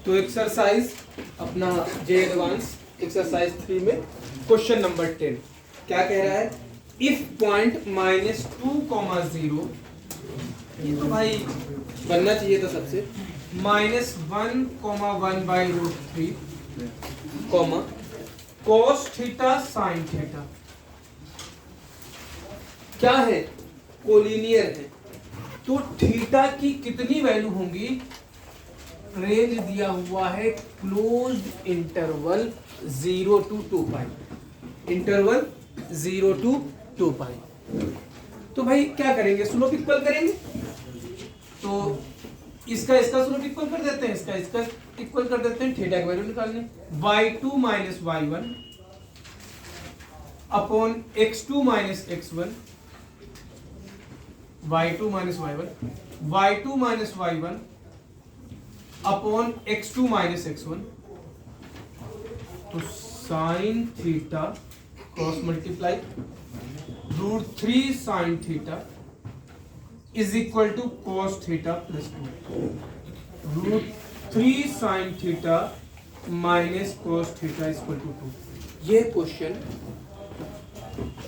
तो एक्सरसाइज अपना जे advance exercise 3 में क्वेश्चन नंबर 10 क्या कह रहा है, इफ पॉइंट -2,0, ये तो भाई बनना चाहिए था सबसे, -1,1/√3 comma cos theta sin theta क्या है, कोलिनियर है, तो थीटा की कितनी वैल्यू होंगी, रेंज दिया हुआ है closed interval 0 to 2 pi, interval 0 to 2 पाई। तो भाई क्या करेंगे, स्लोप इक्वल करेंगे, तो इसका स्लोप इक्वल कर देते हैं, इसका इक्वल कर देते हैं, थीटा की वैल्यू निकालने, y2 minus y1 upon x2 minus x1, y2 minus y1 upon x2 minus x1, तो sine theta cross multiply √3 sine theta is equal to cos theta plus 2, √3 sine theta minus cos theta equal to 2। ये question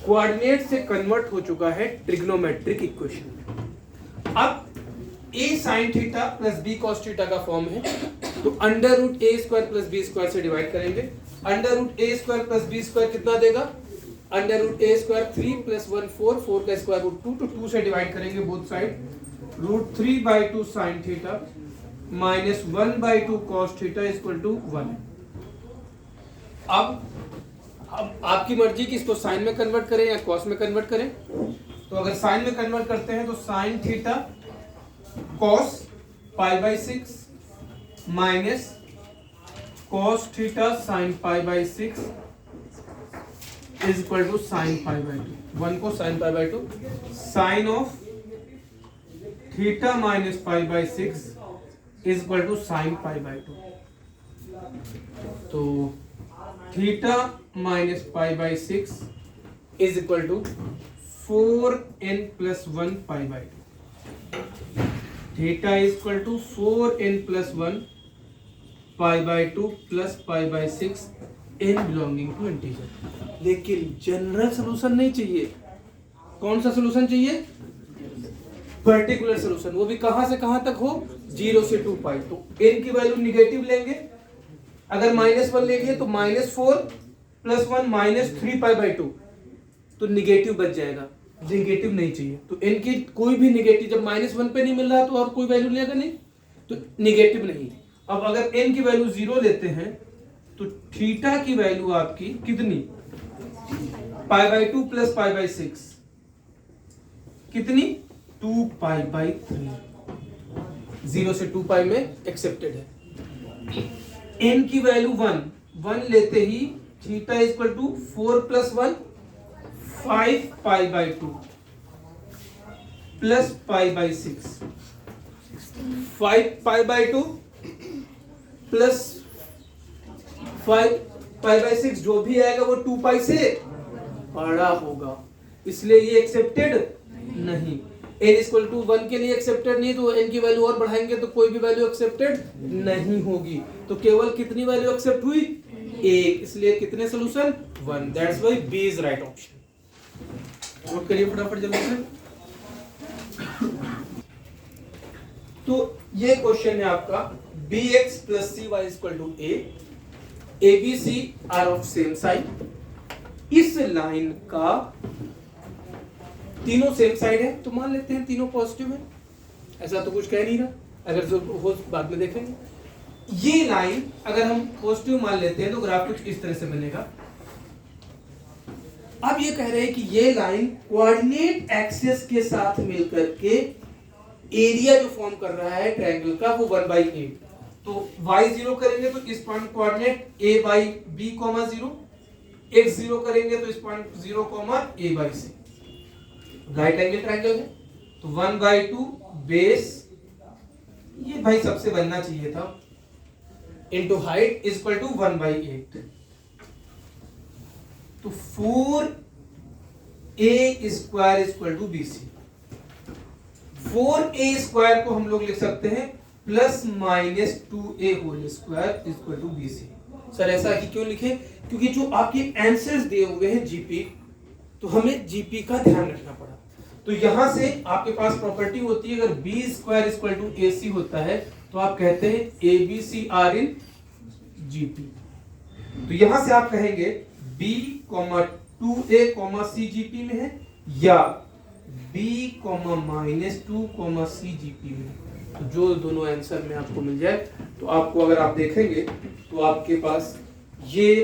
coordinate से convert हो चुका है trigonometric equation में। अब a sin theta plus b cos theta का form है, तो √a² प्लस b² से डिवाइड करेंगे, √a² प्लस b² कितना देगा, √a² 3 प्लस 1 4, 4 का स्क्वायर रूट 2, तो 2 से डिवाइड करेंगे both side, √3/2 sin theta minus 1/2 cos theta equal to 1। अब आपकी मर्जी कि इसको साइन में कन्वर्ट करें या कॉस में कन्वर्ट करें। तो अगर साइन में कन्वर्ट करते हैं तो sine theta cos π/6 minus cos theta sine π/6 is equal to sine π/2, 1 को sine π/2, sine of theta minus π/6 is equal to sine π/2। तो theta minus π/6 is equal to 4n plus 1 π/2, theta is equal to 4n plus 1 π/2 plus π/6 n belonging to integer. लेकिन general solution नहीं चाहिए, कौन सा solution चाहिए, particular solution, वो भी कहां से कहां तक हो, 0 से 2 पाई। तो n की वैल्यू निगेटिव लेंगे, अगर -1 ले लिए तो -4 प्लस 1 -3π/2, तो निगेटिव बच जाएगा, निगेटिव नहीं चाहिए। तो n की कोई भी निगेटिव, जब -1 पे नहीं मिल रहा तो और कोई वैल्यू लेगा नहीं, तो निगेटिव नहीं। अब अगर n की वैल्यू 0 लेते हैं तो थीटा की वैल्यू आपकी कितनी, π/2 प्लस π/6 कितनी, 2π/3, 0 से 2 पाई में एक्सेप्टेड है। n की वैल्यू 1 लेते ही theta equal to 4 plus 1 5π/2 plus π/6, 5π/2 plus 5π/6 जो भी आएगा वो 2 पाई से बड़ा होगा, इसलिए ये एक्सेप्टेड नहीं। n इक्वल टू 1 के लिए एक्सेप्टेड नहीं, तो n की वैल्यू और बढ़ाएंगे तो कोई भी वैल्यू एक्सेप्टेड नहीं होगी। तो केवल कितनी वैल्यू एक्सेप्ट हुई, 1, इसलिए कितने solution, 1। That's why B is right option. Note करिए फटाफट जल्दी से। तो ये क्वेश्चन है आपका, bx plus cy equal to a, abc are of same side. इस लाइन का तीनों सेम साइड है, तो मान लेते हैं तीनों पॉजिटिव है, ऐसा तो कुछ कह नहीं रहा, अगर जो हो बाद में देखेंगे। ये लाइन अगर हम पॉजिटिव मान लेते हैं तो ग्राफ कुछ इस तरह से बनेगा। अब ये कह रहे हैं कि ये लाइन कोऑर्डिनेट एक्सिस के साथ मिलकर के एरिया जो फॉर्म कर रहा है ट्रायंगल का वो 1/8। तो y0 करेंगे तो इस पॉइंट कोऑर्डिनेट a/b, 0, x0 करेंगे तो इस point 0, a/c। Right angle triangle है, तो 1/2 बेस, ये भाई सबसे बनना चाहिए था, into height is equal to 1/8। तो 4a square equal to bc। 4a square को हम लोग लिख सकते हैं plus minus 2a whole square equal to bc। Sir ऐसा ही क्यों लिखे? क्योंकि जो आपके आंसर्स दिए हुए हैं जीपी, तो हमें जीपी का ध्यान रखना पड़ा। तो यहां से आपके पास प्रॉपर्टी होती है, अगर B square equal to A C होता है तो आप कहते हैं A B C are in GP. तो यहां से आप कहेंगे b, 2a, c जीपी में है या b, -2, c जीपी में। तो जो दोनों आंसर में आपको मिल जाए, तो आपको अगर आप देखेंगे तो आपके पास ये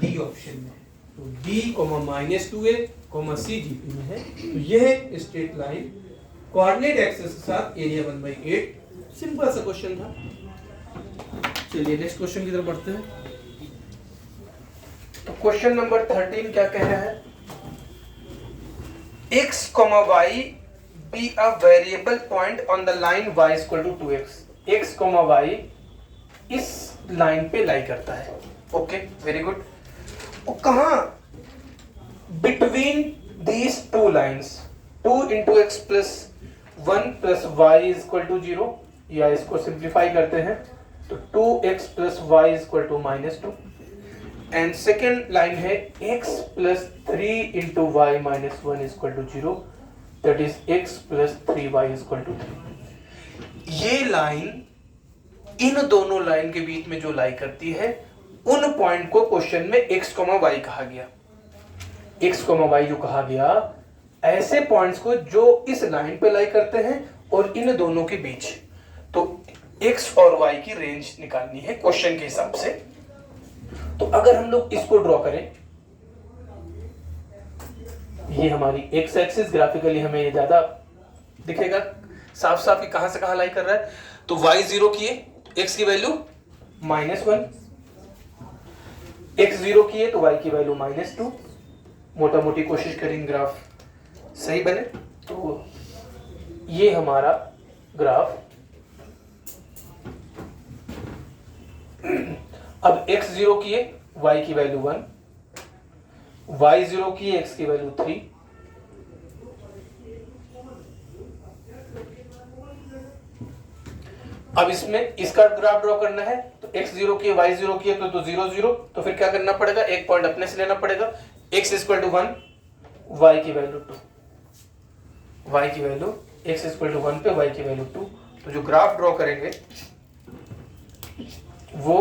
डी ऑप्शन में है, तो b, -2a, c जीपी में है। तो यह स्ट्रेट लाइन कोऑर्डिनेट एक्सिस के साथ एरिया 1/8। सिंपल सा क्वेश्चन था। चलिए नेक्स्ट क्वेश्चन की तरफ बढ़ते हैं। तो क्वेश्चन नंबर 13 क्या कह रहा है? x, y be a variable point on the line y equal to 2x। x, y इस लाइन पे लाई करता है। Okay, very good. और कहां? Between these two lines, 2 into x plus 1 plus y is equal to 0, या इसको simplify करते हैं तो 2x plus y is equal to -2। And second line है x plus 3 into y minus 1 is equal to 0, that is x plus 3y is equal to 3। ये line in दोनों line के बीच में जो लाई करती है, उन पॉइंट को क्वेश्चन में x, y कहा गया। x, y जो कहा गया, ऐसे पॉइंट्स को जो इस लाइन पे लाई करते हैं और इन दोनों के बीच। तो x और y की रेंज निकालनी है क्वेश्चन के हिसाब से। तो अगर हम लोग इसको ड्रॉ करें, ये हमारी x एक्सिस, ग्राफिकली हमें ये ज्यादा दिखेगा साफ साफ कि कहां से कहां लाई कर रहा है। तो y 0 किए तो x की वैल्यू -1, x 0 किए तो y की वैल्यू -2। मोटा मोटी कोशिश करेंगे ग्राफ सही बने। तो ये हमारा ग्राफ। अब x 0 किए, y की वैल्यू 1, y 0 किए, x की वैल्यू 3। अब इसमें इसका ग्राफ ड्रॉ करना है, तो x 0 किए, y 0 किए तो 0 0। तो फिर क्या करना पड़ेगा? एक पॉइंट अपने से लेना पड़ेगा। x इक्वल टू 1, y की वैल्यू 2, y की वैल्यू x इक्वल टू 1 पे y की वैल्यू 2। तो जो ग्राफ ड्रॉ करेंगे वो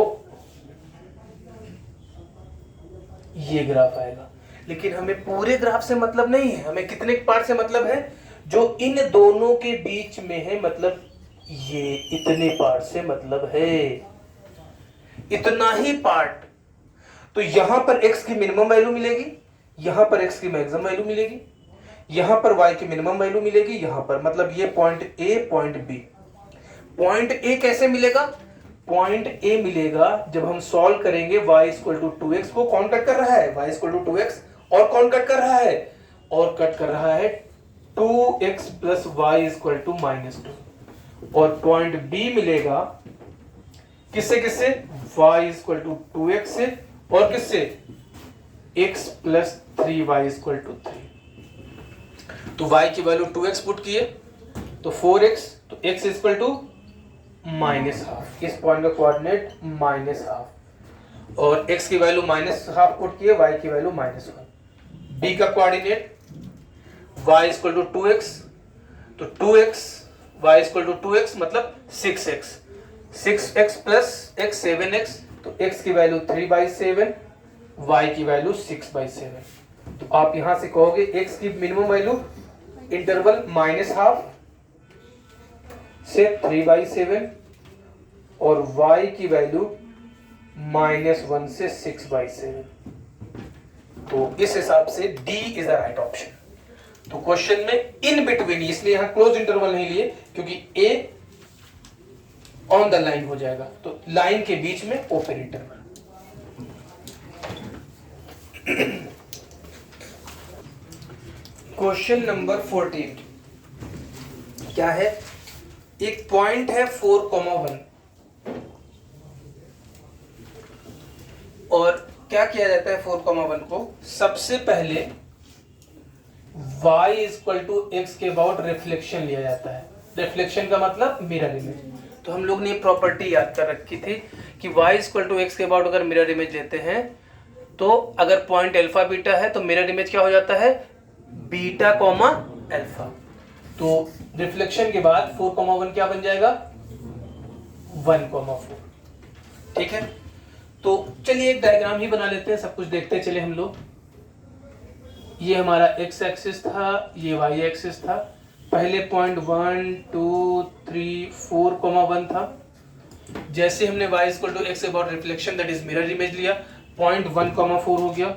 ये ग्राफ आएगा। लेकिन हमें पूरे ग्राफ से मतलब नहीं है, हमें कितने पार्ट से मतलब है? जो इन दोनों के बीच में है, मतलब ये इतने पार्ट से मतलब है, इतना ही पार्ट। तो यहां पर x की मिनिमम वैल्यू मिलेगी, यहां पर x की मैक्सिमम वैल्यू मिलेगी, यहां पर y की मिनिमम वैल्यू मिलेगी, यहां पर, मतलब ये point A, point B। Point A कैसे मिलेगा? पॉइंट A मिलेगा जब हम सॉल्व करेंगे y इक्वल टू 2x को। कौन कट कर रहा है? y equal to 2x। और कौन कट कर रहा है? और कट कर रहा है 2x plus y equal to -2। और पॉइंट B मिलेगा किससे किससे? y इक्वल टू 2x से, और किससे? x plus 3y equal to 3। तो y की वैल्यू 2x पुट किए तो 4x, तो x इक्वल टू -12। इस पॉइंट का कोऑर्डिनेट -12, और x की वैल्यू -12 पुट किए, y की वैल्यू -1। b का coordinate y equal to 2x, तो 2x, y equal to 2x मतलब 6x, 6x plus x 7x, तो x की वैल्यू 3/7, y की वैल्यू 6/7। तो आप यहां से कहोगे x की मिनिमम वैल्यू इंटरवल -12 से 3/7 और y की वैल्यू -1 से 6/7। तो इस हिसाब से D is the right option. तो क्वेश्चन में इन बिटवीन, इसलिए यहां क्लोज इंटरवल नहीं लिए क्योंकि A ऑन द लाइन हो जाएगा, तो लाइन के बीच में ओपन इंटरवल। क्वेश्चन नंबर 14 क्या है? एक पॉइंट है 4,1 और क्या किया जाता है 4,1 को? सबसे पहले y इक्वल टू एक्स के अबाउट रिफ्लेक्शन लिया जाता है। रिफ्लेक्शन का मतलब मिरर इमेज। तो तो हम लोग ने प्रॉपर्टी याद कर रखी थी कि y इक्वल टू एक्स के अबाउट अगर मिरर इमेज लेते हैं तो अगर पॉइंट अल्फा बीटा है तो मिरर इमेज क्या हो जाता है, बीटा कॉमा अल्फा। तो रिफ्लेक्शन के बाद 4,1 क्या बन जाएगा, 1,4। ठीक है, तो चलिए एक डायग्राम ही बना लेते हैं, सब कुछ देखते चले हम लोग। ये हमारा एक्स एक्सिस था, ये वाई एक्सिस था। पहले पॉइंट 1 2 3 4,1 था। जैसे हमने y equal to X about reflection that is mirror image लिया, पॉइंट 1,4 हो गया,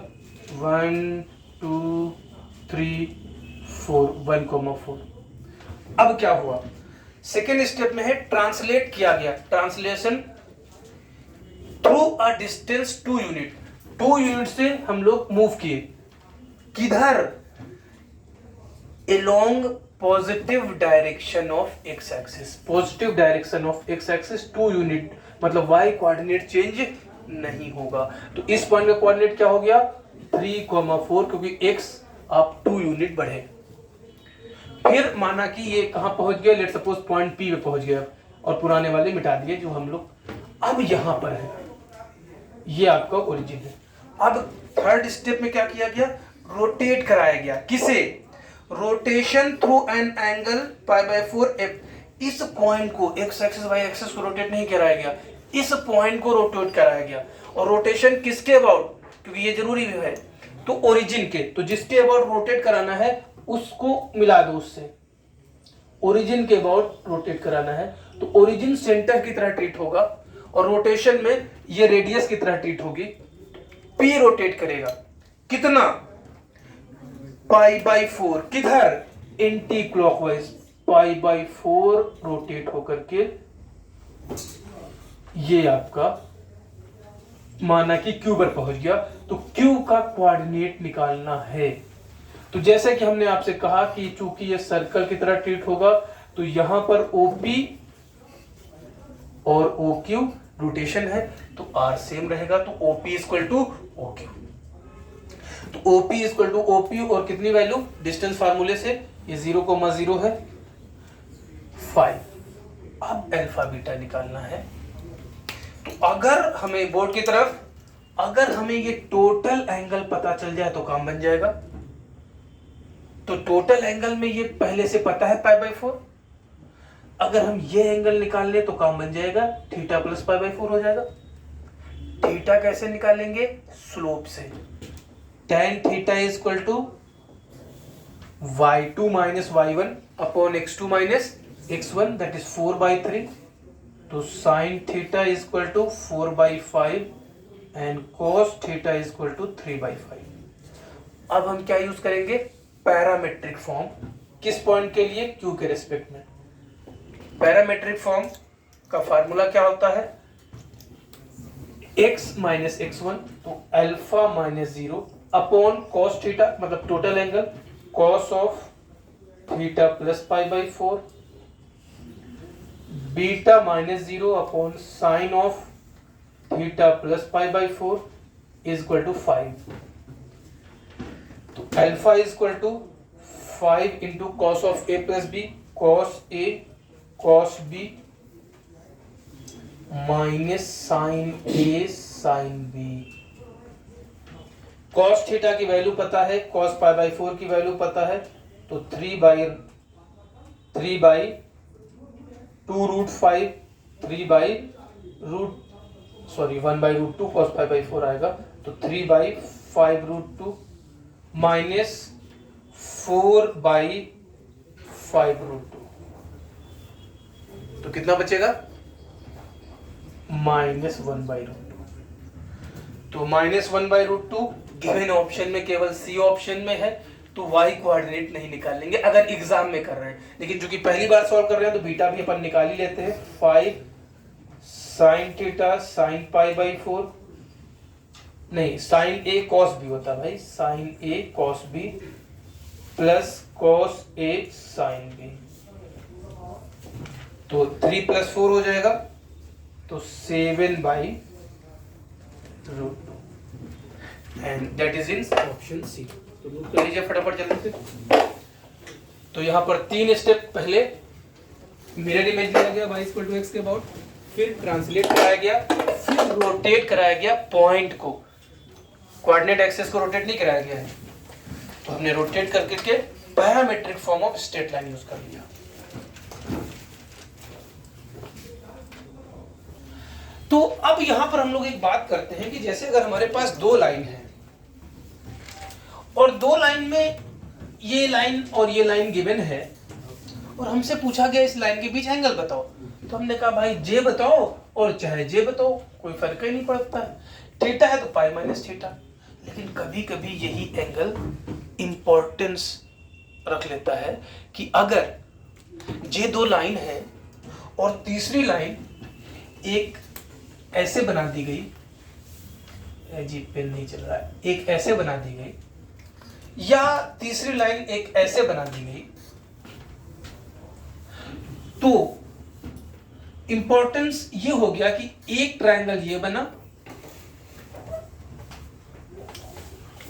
1 2 3 4 1,4। अब क्या हुआ, सेकेंड स्टेप में है ट्रांसलेट किया गया, translation through a distance 2 unit. 2 unit से हम लोग मूव किए, किधर, along positive direction of x axis, positive direction of x axis 2 unit, मतलब y कोऑर्डिनेट चेंज नहीं होगा। तो इस पॉइंट का कोऑर्डिनेट क्या हो गया, 3,4, क्योंकि x आप 2 यूनिट बढ़े। फिर माना कि ये कहां पहुंच गया, लेट सपोज पॉइंट P पे पहुंच गया, और पुराने वाले मिटा दिए जो हम लोग अब यहां पर है, ये आपका ओरिजिन है। अब थर्ड स्टेप में क्या किया गया, रोटेट कराया गया, किसे, rotation through an angle π/4 f। इस पॉइंट को एक्स एक्सिस वाई एक्सिस को रोटेट नहीं कराया गया, इस पॉइंट को रोटेट कराया गया। और रोटेशन किसके अबाउट, क्योंकि ये जरूरी भी है, तो ओरिजिन के, तो जिसके अबाउट रोटेट कराना है उसको मिला दो उससे, ओरिजिन के अबाउट रोटेट कराना है तो ओरिजिन सेंटर की तरह ट्रीट होगा, और रोटेशन में ये रेडियस की तरह ट्रीट होगी। P रोटेट करेगा कितना, π/4, किधर, एंटी क्लॉकवाइज, π/4 रोटेट होकर के ये आपका माना कि Q पर पहुंच गया। तो Q का कोऑर्डिनेट निकालना है। तो जैसे कि हमने आपसे कहा कि चूंकि ये सर्कल की तरह ट्रीट होगा, तो यहां पर OP और OQ रोटेशन है, तो R सेम रहेगा, तो OP इक्वल टू OQ। तो OP इक्वल टू OP और कितनी वैल्यू, डिस्टेंस फार्मूले से ये 0,0 है 5। अब अल्फा बीटा निकालना है। तो अगर हमें बोर्ड की तरफ, अगर हमें ये टोटल एंगल पता चल जाए तो काम बन जाएगा। तो टोटल एंगल में ये पहले से पता है π/4, अगर हम ये एंगल निकाल ले तो काम बन जाएगा, थीटा प्लस π/4 हो जाएगा। थीटा कैसे निकालेंगे, स्लोप से, tan theta is equal to y2 minus y1 upon x2 minus x1 that is 4/3। तो sin theta is equal to 4/5 and cos theta is equal to 3/5। अब हम क्या यूज करेंगे, पैरामेट्रिक फॉर्म, किस पॉइंट के लिए, Q के रेस्पेक्ट में। पैरामेट्रिक फॉर्म का फार्मूला क्या होता है, x माइनस x1, तो alpha minus 0 upon cos theta, मतलब total angle, cos of theta plus π/4, beta minus 0 upon sine of theta plus π/4 is equal to 5। तो alpha is equal to 5 into cos of a plus b, cos a cos b minus sine a sine b। Cos theta की value पता है, cos π/4 की value पता है, तो 3/2 root 5, 1/2 cos π/4 आएगा, तो 3/5 रूट 2 माइनस 4/5 रूट 2, तो कितना बचेगा, -1/√2। तो -1/√2 गिवन ऑप्शन में केवल सी ऑप्शन में है, तो y कोऑर्डिनेट नहीं निकालेंगे अगर एग्जाम में कर रहे हैं, लेकिन जो कि पहली बार सॉल्व कर रहे हैं तो बीटा भी अपन निकाल ही लेते हैं। 5 sin थीटा sin π/4, नहीं sin a cos b होता भाई, sin a cos b plus cos a sin b, तो 3 + 4 हो जाएगा, तो 7/√2 and that is in option C. तो नोट कर लीजिए फटाफट जल्दी से। तो यहां पर 3 स्टेप, पहले मिरर इमेज लिया गया y इक्वल टू एक्स के अबाउट, फिर ट्रांसलेट कराया गया, फिर रोटेट कराया गया पॉइंट को, कोऑर्डिनेट एक्सिस को रोटेट नहीं कराया गया है, तो हमने रोटेट करके parametric form of straight line use कर लिया। तो अब यहां पर हम लोग एक बात करते हैं कि जैसे अगर हमारे पास दो लाइन है और दो लाइन में ये लाइन और ये लाइन गिवन है और हमसे पूछा गया इस लाइन के बीच एंगल बताओ, तो हमने कहा भाई जे बताओ और चाहे जे बताओ, कोई फर्क ही नहीं पड़ता है, थीटा है तो पाई माइनस थीटा। लेकिन कभी कभी यही एंगल इंपॉर्टेंस रख लेता है कि अगर ये दो लाइन है और तीसरी लाइन एक ऐसे बना दी गई, जी पेन नहीं चल रहा है, एक ऐसे बना दी गई या तीसरी लाइन एक ऐसे बना दी गई, तो इंपॉर्टेंस ये हो गया कि एक ट्रायंगल ये बना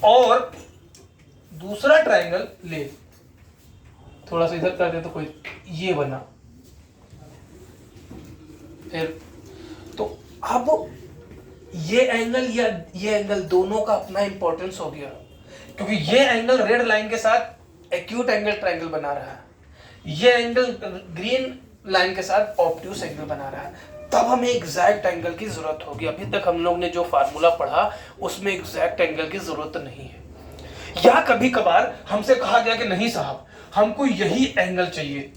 और दूसरा ट्रायंगल ले, थोड़ा सा इधर कर दे तो कोई ये बना, फिर तो अब ये एंगल या ये एंगल दोनों का अपना इंपॉर्टेंस हो गया, क्योंकि ये एंगल रेड लाइन के साथ एक्यूट एंगल ट्रायंगल बना रहा है, ये एंगल ग्रीन लाइन के साथ ऑब्ट्यूस एंगल बना रहा है, तब हमें एग्जैक्ट एंगल की जरूरत होगी। अभी तक हम लोग ने जो फार्मूला पढ़ा उसमें एग्जैक्ट एंगल की जरूरत नहीं है, या कभी कभार हमसे कहा गया कि नहीं साहब हमको यही एंगल चाहिए,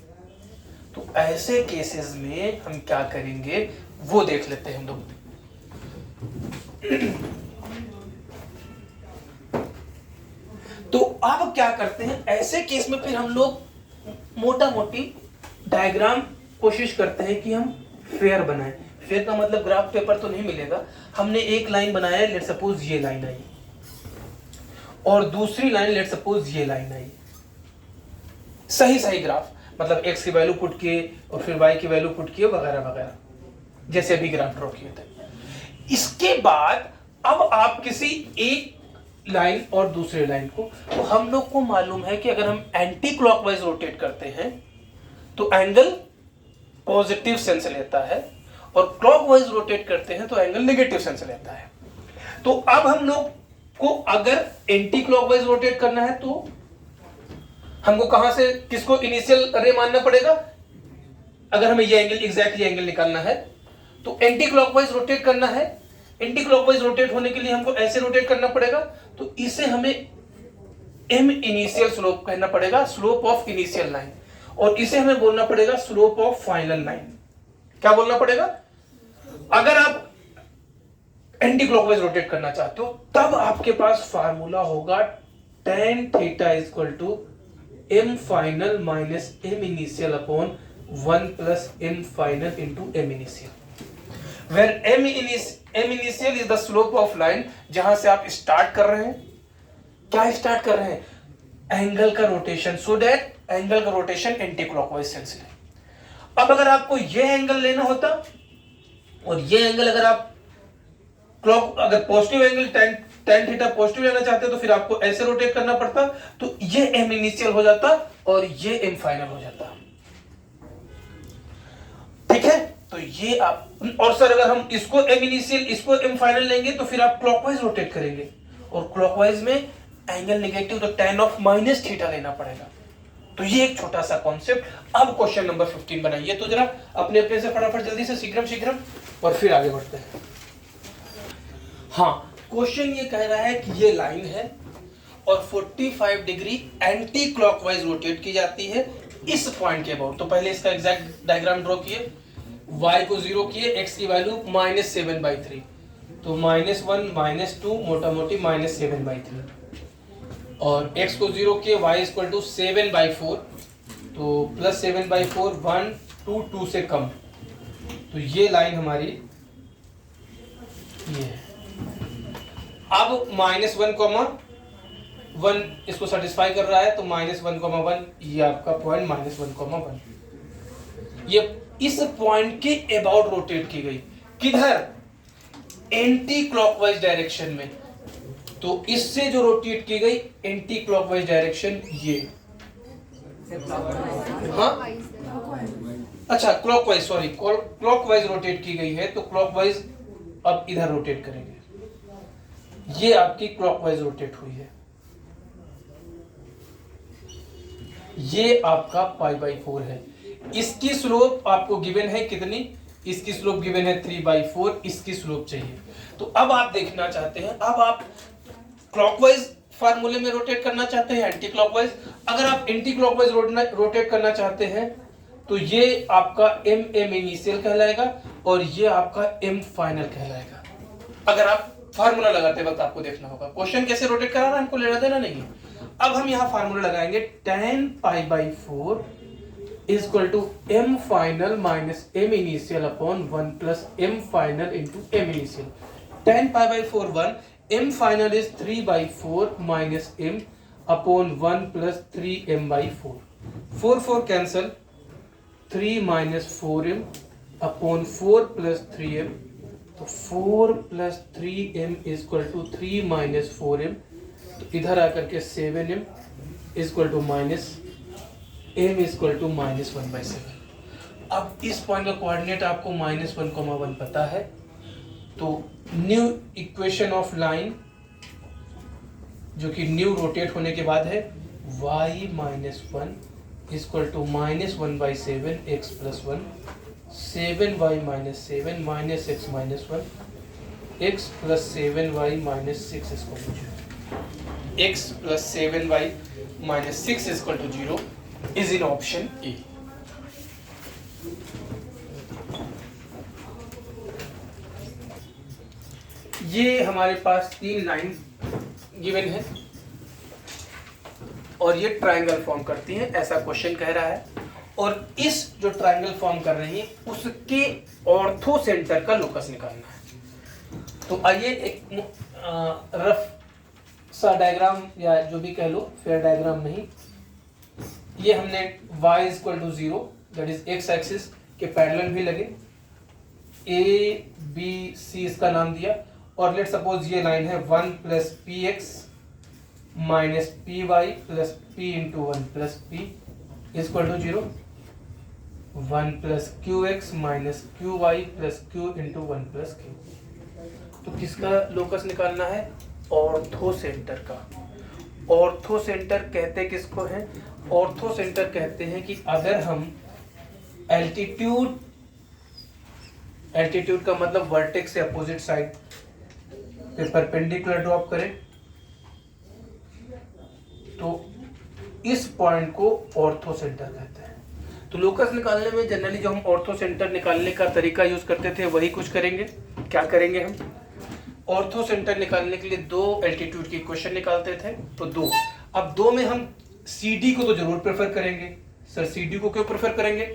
तो ऐसे केसेस में हम क्या करेंगे वो देख लेते हैं हम लोग। तो अब क्या करते हैं ऐसे केस में, फिर हम लोग मोटा मोटी डायग्राम कोशिश करते हैं कि हम फेयर बनाएं। फेयर का मतलब ग्राफ पेपर तो नहीं मिलेगा, हमने एक लाइन बनाया, लेट सपोज ये लाइन आई और दूसरी लाइन लेट सपोज ये लाइन आई, सही सही ग्राफ, मतलब x की वैल्यू पुट किए और फिर y की वैल्यू पुट किए वगैरह वगैरह, जैसे अभी ग्राफ ड्रॉ किए थे। इसके बाद अब आप किसी एक लाइन और दूसरे लाइन को, तो हम लोग को मालूम है कि अगर हम एंटी क्लॉकवाइज रोटेट करते हैं तो एंगल पॉजिटिव सेंस लेता है और क्लॉकवाइज रोटेट करते हैं तो एंगल नेगेटिव सेंस लेता है। तो अब हम लोग को अगर एंटी क्लॉकवाइज रोटेट करना है तो हमको कहां से किसको इनिशियल रे मानना पड़ेगा, अगर हमें ये एंगल एग्जैक्ट ये एंगल निकालना है तो एंटी क्लॉकवाइज रोटेट करना है। एंटी क्लॉकवाइज रोटेट होने के लिए हमको ऐसे रोटेट करना पड़ेगा, तो इसे हमें एम इनिशियल स्लोप कहना पड़ेगा, स्लोप ऑफ इनिशियल लाइन, और इसे हमें बोलना पड़ेगा स्लोप ऑफ फाइनल लाइन। क्या बोलना पड़ेगा, अगर आप एंटी क्लॉकवाइज रोटेट करना चाहते हो तब आपके पास फार्मूला होगा tan theta equal to m final minus m initial upon 1 plus m final into m initial, where m initial is the slope of line, जहां से आप स्टार्ट कर रहे हैं, क्या स्टार्ट कर रहे हैं, एंगल का रोटेशन, सो दैट एंगल का रोटेशन एंटी क्लॉकवाइज सेंस ले। अब अगर आपको ये एंगल लेना होता और ये एंगल अगर आप अगर positive angle tan theta positive लेना चाहते तो फिर आपको ऐसे रोटेट करना पड़ता, तो ये m इनिशियल हो जाता और ये m फाइनल हो जाता। ठीक है, तो ये आप, और सर अगर हम इसको m इनिशियल इसको m फाइनल लेंगे तो फिर आप क्लॉकवाइज रोटेट करेंगे और क्लॉकवाइज में एंगल नेगेटिव तो tan ऑफ माइनस थीटा लेना पड़ेगा। तो ये एक छोटा सा कॉन्सेप्ट। अब क्वेश्चन नंबर 15 बनाइए तो जरा अपने अपने से फटाफट जल्दी से शीघ्रम और फिर आगे बढ़ते हैं। हाँ, क्वेश्चन ये कह रहा है कि ये लाइन है और 45 डिग्री एंटी क्लॉकवाइज रोटेट की जाती है इस पॉइंट के अबाउट। तो पहले इसका एग्जैक्ट डायग्राम ड्रॉ किए, y को 0 किए, x की वैल्यू -7/3, तो -1 -2 मोटा मोटी -7/3, और x को 0 किए, y इक्वल टू 7/4, तो +7/4 1 2 2 से कम, तो ये लाइन हमारी ये है। अब -1, इसको सेटिस्फाई कर रहा है तो -1, ये आपका पॉइंट -1, ये इस पॉइंट के अबाउट रोटेट की गई, किधर, एंटी क्लॉकवाइज डायरेक्शन में। तो इससे जो रोटेट की गई एंटी क्लॉकवाइज डायरेक्शन ये, हाँ अच्छा क्लॉकवाइज, सॉरी क्लॉकवाइज रोटेट की गई है, तो क्लॉकवाइज अब इधर रोटेट करेंगे। ये आपकी क्लॉकवाइज रोटेट हुई है, ये आपका π/4 है। इसकी स्लोप आपको गिवन है कितनी, इसकी स्लोप गिवन है 3/4, इसकी स्लोप चाहिए। तो अब आप देखना चाहते हैं, अब आप क्लॉकवाइज फार्मूले में रोटेट करना चाहते हैं एंटी क्लॉकवाइज। अगर आप एंटी क्लॉकवाइज रोटेट करना चाहते हैं तो ये आपका एम इनिशियल कहलाएगा और ये आपका एम फाइनल कहलाएगा। अगर आप फार्मूला लगाते वक्त आपको देखना होगा क्वेश्चन कैसे रोटेट करा रहा है, हमको लेना देना नहीं है। अब हम यहाँ फार्मूला लगाएंगे tan π/4 equal to m final minus m initial upon 1 plus m final into m initial. tan π/4 1, m final is 3/4 minus m upon 1 plus 3m/4. 4 cancel, 3 minus 4m upon 4 plus 3m. तो 4 plus 3m is equal to 3 minus 4m. तो इधर आकर के 7m is equal to minus m is equal to minus 1/7. अब इस point का coordinate आपको -1,1 पता है, तो न्यू इक्वेशन ऑफ लाइन जो कि न्यू रोटेट होने के बाद है y minus 1 equal to -1/7 x plus 1, 7y minus 7 minus x minus 1 x plus 7y minus 6 equal to 0, x plus 7y minus 6 equal to 0 is in option A. ये हमारे पास 3 line given है और ये triangle form करती हैं, ऐसा question कह रहा है। और इस जो ट्रायंगल फॉर्म कर रही है उसके ऑर्थो सेंटर का लोकस निकालना है। तो आइए एक रफ सा डायग्राम या जो भी कह लो, फेयर डायग्राम नहीं, ये हमने y equal to 0 that is x axis के पैरेलल भी लगे, a b c इसका नाम दिया, और लेट सपोज ये लाइन है 1 plus P X minus P Y plus P into 1 plus P equal to 0, 1 plus Q X minus Q Y plus Q into 1 plus Q. तो किसका लोकस निकालना है? ऑर्थो सेंटर का। ऑर्थो सेंटर कहते किसको है? ऑर्थो सेंटर कहते हैं कि अगर हम एल्टीट्यूड का मतलब वर्टेक्स से अपोजिट साइड पे परपेंडिकुलर ड्रॉप करें तो इस पॉइंट को ऑर्थो सेंटर कहते हैं। तो लोकस निकालने में जनरली जो हम ऑर्थो सेंटर निकालने का तरीका यूज करते थे वही कुछ करेंगे। क्या करेंगे हम? ऑर्थो सेंटर निकालने के लिए 2 एल्टीट्यूड की इक्वेशन निकालते थे, तो 2। अब 2 में हम CD को तो जरूर प्रेफर करेंगे। सर CD को क्यों प्रेफर करेंगे?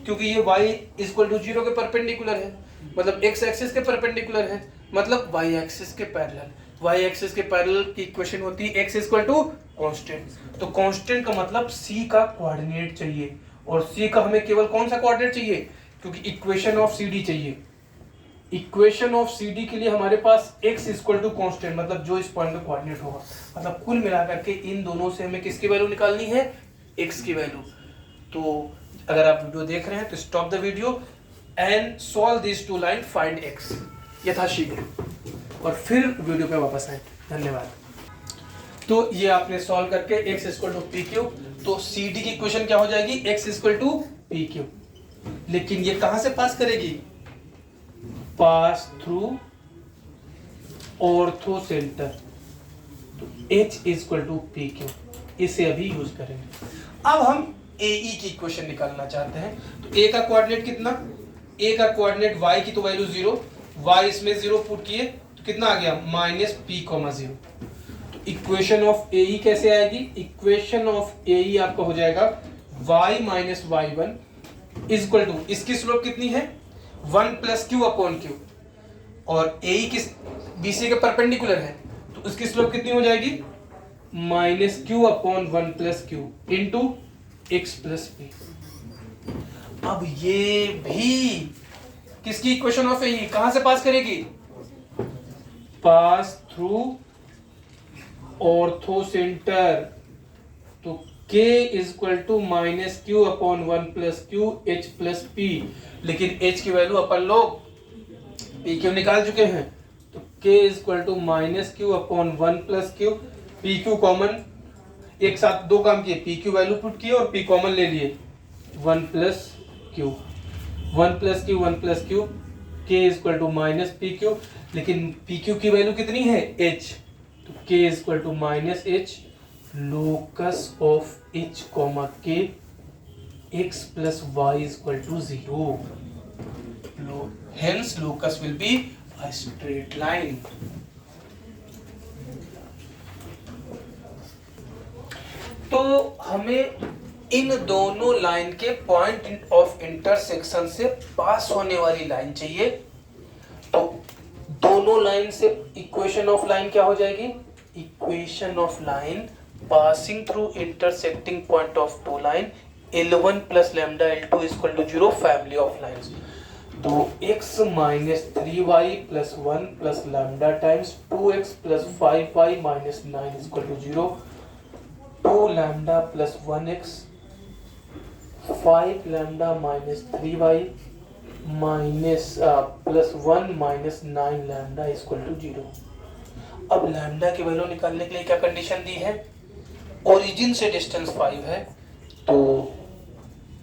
क्योंकि ये y इक्वल टू 0 के परपेंडिकुलर है, मतलब x एक्सिस के परपेंडिकुलर है, मतलब y एक्सिस के पैरेलल। y एक्सिस के पैरेलल की इक्वेशन होती है x इक्वल टू कांस्टेंट। तो कांस्टेंट का मतलब c का कोऑर्डिनेट चाहिए, और c का हमें केवल कौन सा कोऑर्डिनेट चाहिए? क्योंकि इक्वेशन ऑफ CD चाहिए। इक्वेशन ऑफ CD के लिए हमारे पास x इक्वल टू कांस्टेंट, मतलब जो इस पॉइंट का कोऑर्डिनेट होगा, मतलब कुल मिलाकर के इन दोनों से हमें किसकी वैल्यू निकालनी है? x की वैल्यू। तो अगर आप वीडियो देख रहे हैं तो stop the video and solve this 2 line, find x यथाशीघ्र, और फिर वीडियो पे वापस आए। धन्यवाद। तो ये आपने सॉल्व करके x equal to p q, तो CD की इक्वेशन क्या हो जाएगी? x equal to p q. लेकिन ये कहां से पास करेगी? पास थ्रू ऑर्थो सेंटर, तो h equal to p q, इसे अभी यूज करेंगे। अब हम AE की इक्वेशन निकालना चाहते हैं, तो A का कोऑर्डिनेट कितना? A का कोऑर्डिनेट y की तो वैल्यू 0, y इसमें 0 पुट किए तो कितना आ गया? -p,0। तो इक्वेशन ऑफ AE कैसे आएगी? इक्वेशन ऑफ AE आपका हो जाएगा y minus y1 equal to, इसकी स्लोप कितनी है? 1 प्लस क्यू अपॉन क्यू, और AE किस BC के परपेंडिकुलर है, तो उसकी स्लोप कितनी हो जाएगी? -q upon 1 plus Q into x plus p। अब ये भी किसकी इक्वेशन ऑफ AE कहां से पास करेगी? पास थ्रू ऑर्थो सेंटर, तो k is equal to minus q upon 1 plus q h plus p, लेकिन h की वैल्यू अपन लोग पी क्यू निकाल चुके हैं, तो k is equal to minus q upon 1 plus q, p q common, एक साथ दो काम किए, पी क्यू वैल्यू पुट किए और पी कॉमन ले लिए, 1 plus q, 1 plus q, 1 plus q, k is equal to minus p q, लेकिन पी क्यू की वैल्यू कितनी है h, तो k is equal to minus h, locus of h comma k x plus y is equal to 0. Hence locus will be a straight line. तो हमें इन दोनों line के point of intersection से पास होने वाली लाइन चाहिए। तो दोनों लाइन से इक्वेशन ऑफ लाइन क्या हो जाएगी? Equation of line passing through intersecting point of two line L1 plus lambda L2 is equal to 0 family of lines. तो x minus 3y plus 1 plus lambda times 2x plus 5y minus 9 is equal to 0, 2 lambda plus 1x, 5 lambda minus 3y minus plus 1 minus 9 lambda is equal to 0. अब lambda की value निकालने के लिए क्या condition दी है? Origin से distance 5 है, तो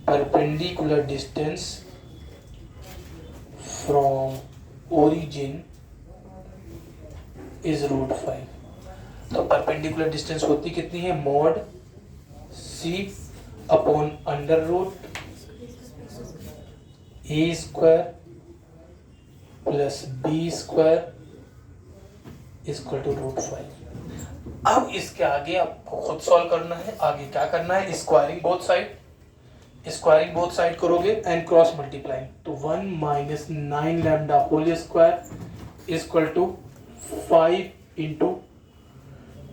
perpendicular distance from origin is root 5। तो परपेंडिकुलर डिस्टेंस होती कितनी है? Mod c upon under root a square plus b square is equal to root 5। अब इसके आगे आपको खुद सॉल्व करना है। आगे क्या करना है? स्क्वायरिंग बोथ साइड करोगे एंड क्रॉस मल्टीप्लाइंग, तो 1 minus 9 lambda whole square is equal to 5 into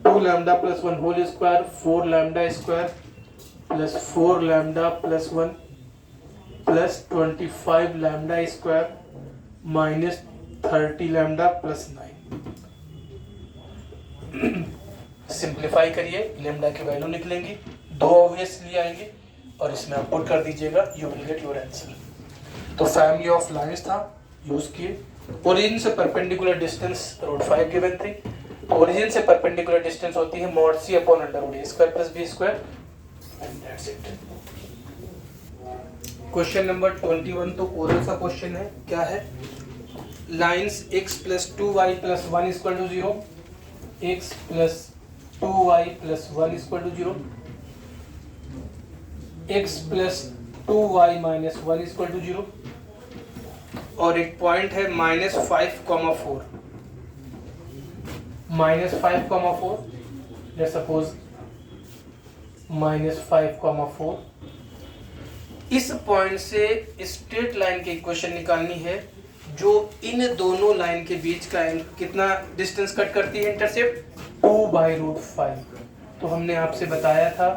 2 lambda plus 1 whole square, 4 lambda square plus 4 lambda plus 1 plus 25 lambda square minus 30 lambda plus 9। Simplify करिए, lambda की value निकलेंगी, दो obviously आएंगे और इसमें आप पुट कर दीजिएगा, you will get your answer. तो फैमिली ऑफ लाइंस था, यूज किए। ओरिजिन से परपेंडिकुलर डिस्टेंस रूट 5 गिवन थी, तो ओरिजिन से परपेंडिकुलर डिस्टेंस होती है mod c upon under root a square plus b square, and that's it. Question number 21 तो ओरल सा क्वेश्चन है। क्या है? Lines x plus 2y plus 1 is equal to 0, x plus 2y plus 1 is equal to 0, x plus 2y minus 1 is equal to 0, और एक point है minus 5,4, minus 5,4, let's suppose minus 5,4। इस point से straight line की equation निकालनी है जो इन दोनों लाइन के बीच का कितना डिस्टेंस कट करती है? इंटरसेप्ट 2/√5। तो हमने आपसे बताया था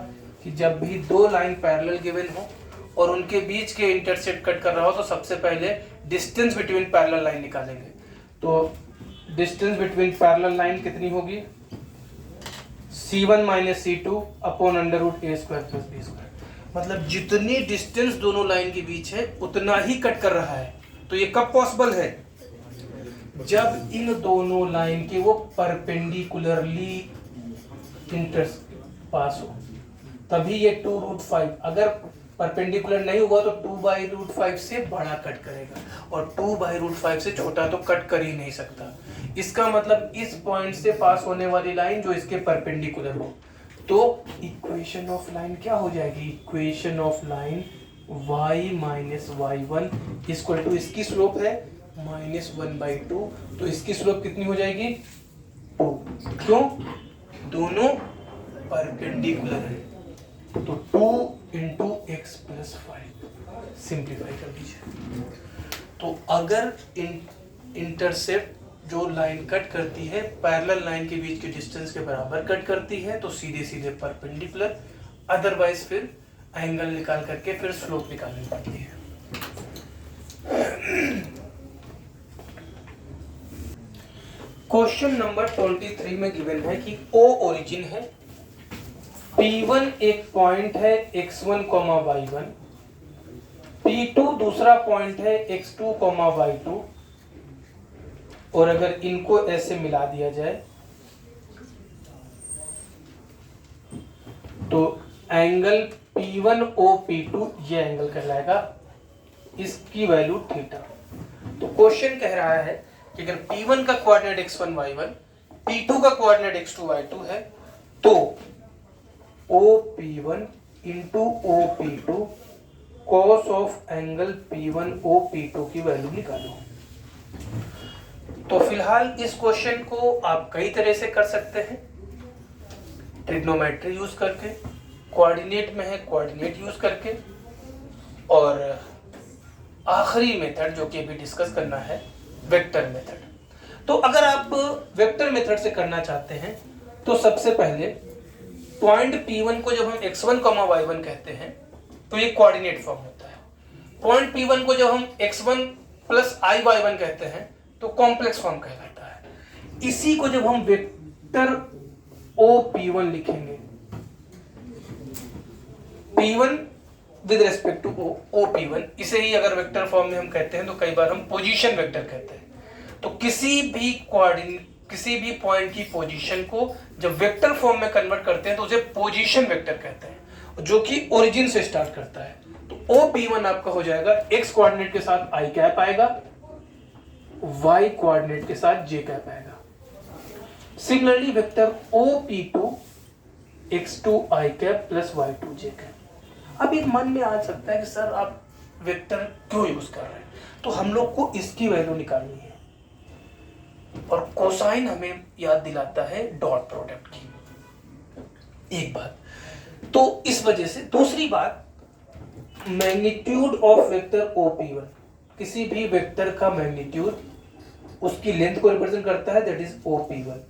कि जब भी दो लाइन पैरेलल गिवन हो और उनके बीच के इंटरसेप्ट कट कर रहा हो तो सबसे पहले डिस्टेंस बिटवीन पैरेलल लाइन निकालेंगे। तो डिस्टेंस बिटवीन पैरेलल लाइन कितनी होगी? c1 minus c2 upon under root a square plus b square. मतलब जितनी डिस्टेंस दोनों लाइन के बीच है उतना ही कट कर रहा है। तो ये कब पॉसिबल है? जब इन दोनों लाइन के वो परपेंडिकुलरली पास हो, तभी ये 2√5। अगर परपेंडिकुलर नहीं हुआ तो 2/√5 से बड़ा कट करेगा, और 2/√5 से छोटा तो कट कर ही नहीं सकता। इसका मतलब इस पॉइंट से पास होने वाली लाइन जो इसके परपेंडिकुलर हो, तो इक्वेशन ऑफ लाइन क्या हो जाएगी? Equation of line y minus y1 equal to, इसकी स्लोप है -1/2, तो इसकी स्लोप कितनी हो जाएगी? 2। क्यों? दोनों परपेंडिकुलर है, तो 2 इंटू एक्स प्लस 5। सिंप्लीफाई कर दीजिए। तो अगर इंटरसेप्ट जो लाइन कट करती है पैरेलल लाइन के बीच के डिस्टेंस के बराबर कट करती है तो सीधे सीधे परपेंडिकुलर, अदरवाइज फिर एंगल निकाल करके फिर स्लोप निकालनी पड़ती है। क्वेश्चन नंबर 23 में गिवन है कि O ओरिजिन है, P1 एक पॉइंट है x1, y1, P2 दूसरा पॉइंट है x2, y2, और अगर इनको ऐसे मिला दिया जाए तो एंगल P1OP2 ये एंगल कहलाएगा, इसकी वैल्यू थीटा। तो क्वेश्चन कह रहा है कि अगर P1 का कोऑर्डिनेट x1, y1, P2 का कोऑर्डिनेट x2, y2 है तो OP1 into OP2 cos of angle P1OP2 की वैल्यू निकालो। तो फिलहाल इस क्वेश्चन को आप कई तरह से कर सकते हैं, ट्रिग्नोमेट्री यूज करके, कोऑर्डिनेट में है कोऑर्डिनेट यूज करके, और आखिरी मेथड जो कि अभी डिस्कस करना है वेक्टर मेथड। तो अगर आप वेक्टर मेथड से करना चाहते हैं तो सबसे पहले पॉइंट P1 को जब हम x1, y1 कहते हैं तो ये कोऑर्डिनेट फॉर्म होता है। पॉइंट P1 को जब हम x1 प्लस i/y1 कहते हैं तो कॉम्प्लेक्स फॉर्म कहलाता है। इसी को जब हम वेक्टर OP1 लिखेंगे, P1 with respect to OP1, इसे ही अगर वेक्टर फॉर्म में हम कहते हैं तो कई बार हम पोजीशन वेक्टर कहते हैं। तो किसी भी पॉइंट की पोजीशन को जब वेक्टर फॉर्म में कन्वर्ट करते हैं तो उसे पोजीशन वेक्टर कहते हैं, जो कि ओरिजिन से स्टार्ट करता है। तो OP1 आपका हो जाएगा x कोऑर्डिनेट के साथ i कैप आएगा, y कोऑर्डिनेट के साथ j कैप आएगा। Similarly vector OP2 x2 i cap plus y2 j cap. अब एक मन में आ सकता है कि सर आप वेक्टर क्यों यूज कर रहे हैं, तो हम लोग को इसकी वैल्यू निकालनी है, और कोसाइन हमें याद दिलाता है डॉट प्रोडक्ट की। एक बात तो इस वजह से, दूसरी बात मैग्नीट्यूड ऑफ वेक्टर OP1, किसी भी वेक्टर का मैग्नीट्यूड उसकी लेंथ को रिप्रेजेंट करता है, that is OP1।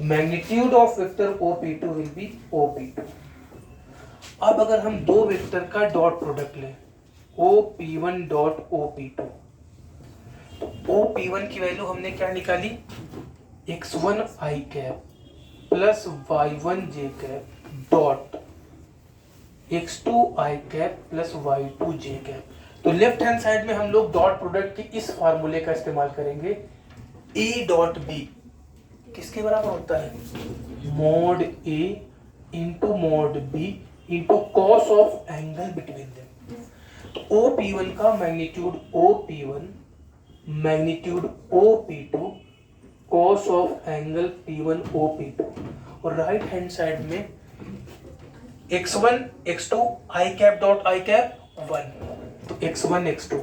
Magnitude of vector OP2 will be OP2। अब अगर हम दो वेक्टर का डॉट प्रोडक्ट लें OP1 डॉट OP2, तो OP1 की वैल्यू हमने क्या निकाली, x1 i cap plus y1 j cap dot x2 i cap plus y2 j cap. तो लेफ्ट हैंड साइड में हम लोग डॉट प्रोडक्ट की इस फार्मूले का इस्तेमाल करेंगे, a डॉट b किसके बराबर होता है, mode a into mode b into cos of angle between them. तो OP1 का magnitude OP1 magnitude OP2 cos of angle P1 OP2, और राइट हैंड साइड में x1 x2 i cap dot i cap 1, तो x1 x2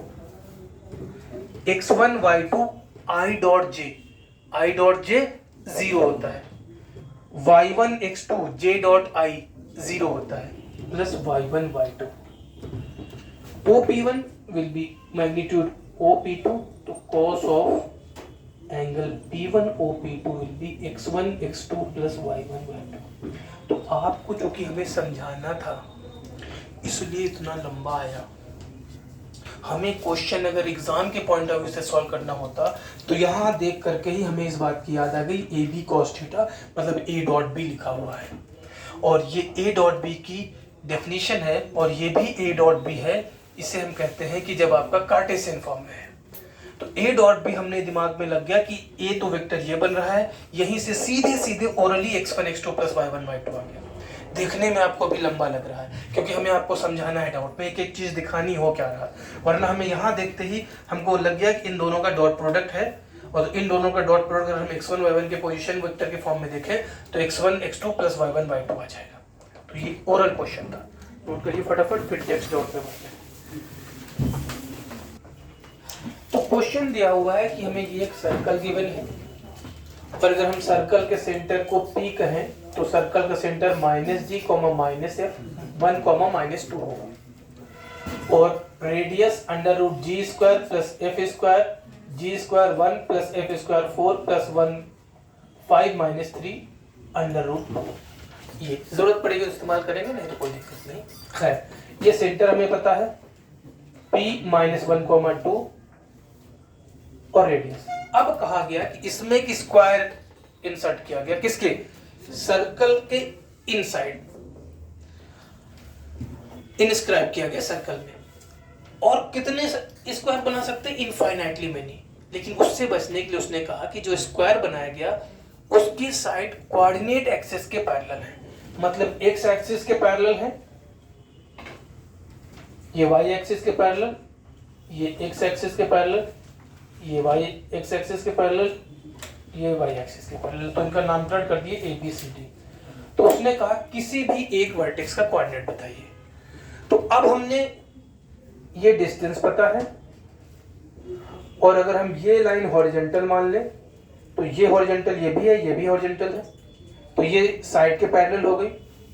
x1 y2 i dot j 0 होता है, y1 x2 j dot i 0 होता है, plus y1 y2। OP1 will be magnitude OP2, तो cos of angle P1 OP2 will be x1 x2 plus y1 y2। तो आपको चूंकि हमें समझाना था इसलिए इतना लंबा आया। हमें क्वेश्चन अगर एग्जाम के पॉइंट ऑफ व्यू से सॉल्व करना होता तो यहाँ देख करके ही हमें इस बात की याद आ गई, ए बी कॉस थीटा मतलब a डॉट बी लिखा हुआ है, और ये a डॉट बी की डेफिनेशन है, और ये भी a डॉट बी है। इसे हम कहते हैं कि जब आपका कार्टेशियन फॉर्म में है तो a डॉट बी हमने दिमाग में लग गया कि a तो वेक्टर ये बन रहा है, यहीं से सीधे सीधे orally x1 x2 plus y1 y2 आ गया। देखने में आपको भी लंबा लग रहा है क्योंकि हमें आपको समझाना है डाउट में, एक एक चीज दिखानी हो क्या रहा, वरना हमें यहाँ देखते ही हमको लग गया कि इन दोनों का डॉट प्रोडक्ट है, और इन दोनों का डॉट प्रोडक्ट अगर हम x1 y1 के पोजीशन वेक्टर के फॉर्म में देखें तो x1 x2 plus y1 y2 आ जाएगा। तो ये ओरल क्वेश्चन था, नोट करिए फटाफट, फिर टेक्स्ट डॉट पे बढ़ते हैं। तो क्वेश्चन दिया हुआ है कि हमें ये एक सर्कल गिवन है, पर अगर हम सर्कल के सेंटर को P कहें तो सर्कल का सेंटर -g, -f 1, -2 होगा, और radius √g² plus f² g² 1 plus f² 4 plus 1 5 - 3 √2। ये जरूरत पड़ेगी तो इस्तेमाल करेंगे, नहीं तो कोई दिक्कत नहीं। खैर ये सेंटर हमें पता है P -1, 2 और रेडियस। अब कहा गया कि इसमें एक स्क्वायर इंसर्ट किया गया, किसके, सर्कल के इनसाइड। इंस्क्राइब किया गया सर्कल में। और कितने स्क्वायर बना सकते हैं? Infinitely many. लेकिन उससे बचने के लिए उसने कहा कि जो स्क्वायर बनाया गया उसकी साइड कोऑर्डिनेट एक्सिस के पैरेलल है, मतलब एक्स एक्सिस के पैरेलल है, ये वाई एक्सिस के पैरेलल, ये एक्स एक्सिस के पैरेलल, ये वाई एक्स एक्सिस के पैरेलल, ये वाई एक्सिस के पैरेलल। तो इनका नामकरण कर दिए ए बी सी डी। तो उसने कहा किसी भी एक वर्टेक्स का कोऑर्डिनेट बताइए। तो अब हमने ये डिस्टेंस पता है, और अगर हम ये लाइन हॉरिजॉन्टल मान लें तो ये हॉरिजॉन्टल ये भी है, ये भी हॉरिजॉन्टल है, तो ये साइड के पैरेलल हो गई।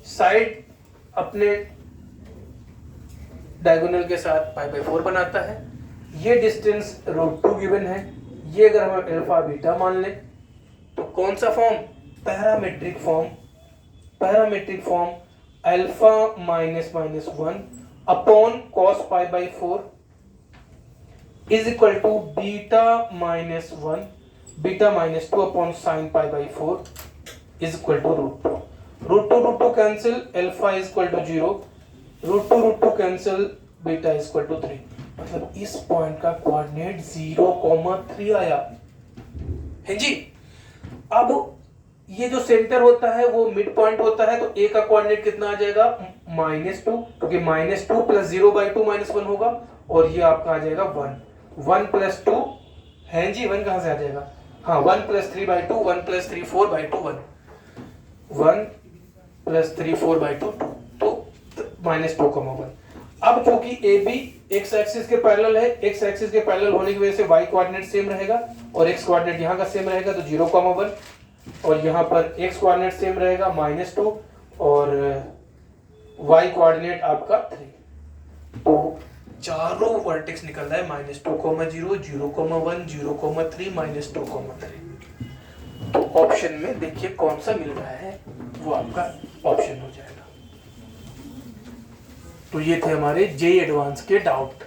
साइड अपने डायगोनल के साथ π/4 बनाता है। ये डिस्टेंस √2 गिवन है। ये अगर हम अल्फा बीटा मान लें तो कौन सा form? Parametric form. Parametric form alpha -1 upon cos π/4 is equal to beta -1 beta -2 upon sin π/4 is equal to √2 cancel, alpha is equal to 0, √2 cancel, beta is equal to 3। मतलब इस पॉइंट का coordinate 0,3 आया है जी। अब ये जो सेंटर होता है वो मिड पॉइंट होता है, तो ए का कोऑर्डिनेट कितना आ जाएगा? -2, क्योंकि -2 + 0/2 -1 होगा, और ये आपका आ जाएगा 1 + 2 है जी। 1 कहां से आ जाएगा? हाँ, 1 + 3/2, 1 + 3 4/2 1 + 3 4/2 तो -2,1। अब क्योंकि ए बी एक्स एक्सिस के पैरेलल है, एक्स एक्सिस के पैरेलल होने की वजह से वाई कोऑर्डिनेट सेम रहेगा और एक्स कोऑर्डिनेट यहाँ का सेम रहेगा, तो 0,1, और यहाँ पर एक्स कोऑर्डिनेट सेम रहेगा -2 और वाई कोऑर्डिनेट आपका 3। तो चारों वर्टेक्स निकल रहा है -2,0, 0,1, 0,3, -2,3। तो ऑप्शन में देखिए कौन सा मिल रहा है, वो आपका ऑप्शन हो जाएगा। तो ये थे हमारे जेईई एडवांस के डाउट।